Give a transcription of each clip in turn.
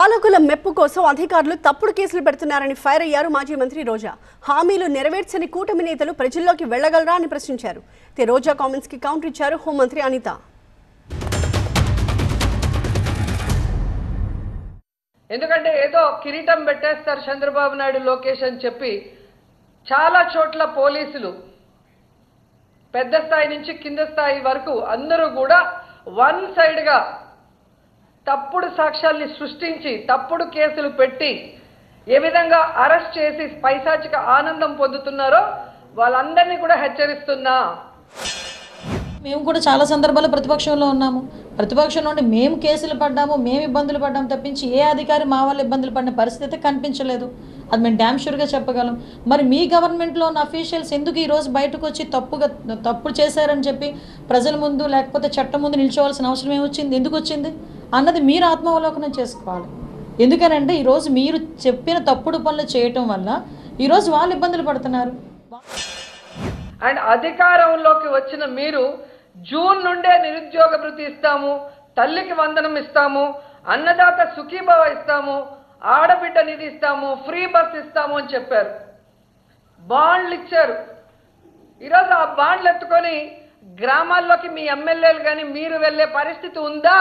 పాలకుల మెప్పు కోసం అధికారులు తప్పుడు కేసులు పెడుతున్నారని ఫైర్ అయ్యారు మాజీ మంత్రి రోజా. హామీలు నెరవేర్చని కూటమి నేతలు ప్రజల్లోకి వెళ్లగలరా అని ప్రశ్నించారు. రోజా కామెంట్స్ కి కౌంటర్ ఇచ్చారు హోంమంత్రి అనిత. ఎందుకంటే ఏదో కిరీటం పెట్టేస్తారు చంద్రబాబు నాయుడు లోకేష్ అని చెప్పి చాలా చోట్ల పోలీసులు పెద్ద స్థాయి నుంచి కింద స్థాయి వరకు అందరూ కూడా వన్ సైడ్గా తప్పుడు సాక్ష్యాల్ని సృష్టించి తప్పుడు కేసులు పెట్టి ఏ విధంగా అరెస్ట్ చేసి పైశాచిక ఆనందం పొందుతున్నారో వాళ్ళందరినీ కూడా హెచ్చరిస్తున్నా. మేము కూడా చాలా సందర్భాల్లో ప్రతిపక్షంలో ఉన్నాము. ప్రతిపక్షంలో ఉండి మేము కేసులు పడ్డాము, మేము ఇబ్బందులు పడ్డాము తప్పించి ఏ అధికారి మా వాళ్ళు ఇబ్బందులు పడిన పరిస్థితి కనిపించలేదు. అది మేము డ్యామ్ షూర్గా చెప్పగలం. మరి మీ గవర్నమెంట్లో ఉన్న అఫీషియల్స్ ఎందుకు ఈరోజు బయటకు వచ్చి తప్పుడు చేశారని చెప్పి ప్రజల ముందు లేకపోతే చట్టం ముందు నిల్చోవాల్సిన అవసరం ఏమొచ్చింది, ఎందుకు వచ్చింది అన్నది మీరు ఆత్మావలోకనం చేసుకోవాలి. ఎందుకనంటే ఈరోజు మీరు చెప్పిన తప్పుడు పనులు చేయటం వల్ల ఈరోజు వాళ్ళు ఇబ్బందులు పడుతున్నారు. అండ్ అధికారంలోకి వచ్చిన మీరు జూన్ నుండే నిరుద్యోగ భృతి ఇస్తాము, తల్లికి వందనం ఇస్తాము, అన్నదాత సుఖీభవ ఇస్తాము, ఆడబిడ్డ నిధి ఇస్తాము, ఫ్రీ బస్ ఇస్తాము అని చెప్పారు. బాండ్లు ఇచ్చారు. ఈరోజు ఆ బాండ్లు ఎత్తుకొని గ్రామాల్లోకి మీ ఎమ్మెల్యేలు కానీ మీరు వెళ్ళే పరిస్థితి ఉందా?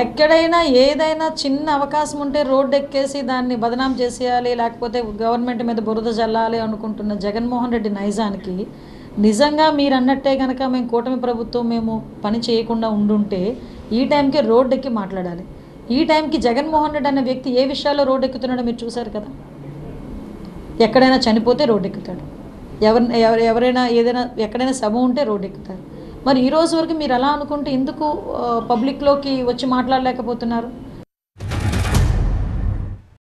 ఎక్కడైనా ఏదైనా చిన్న అవకాశం ఉంటే రోడ్డు ఎక్కేసి దాన్ని బదనాం చేసేయాలి, లేకపోతే గవర్నమెంట్ మీద బురద జల్లాలి అనుకుంటున్న జగన్మోహన్ రెడ్డి నైజానికి నిజంగా మీరు అన్నట్టే కనుక మేము కూటమి ప్రభుత్వం మేము పని చేయకుండా ఉండుంటే ఈ టైంకి రోడ్డు ఎక్కి మాట్లాడాలి. ఈ టైంకి జగన్మోహన్ రెడ్డి అనే వ్యక్తి ఏ విషయాల్లో రోడ్డు ఎక్కుతున్నాడో మీరు చూశారు కదా. ఎక్కడైనా చనిపోతే రోడ్డు ఎక్కుతాడు, ఎవరైనా ఏదైనా ఎక్కడైనా సభ ఉంటే రోడ్డు ఎక్కుతారు. మరి ఈ రోజు వరకు మీరు అలా అనుకుంటే ఎందుకు పబ్లిక్లోకి వచ్చి మాట్లాడలేకపోతున్నారు?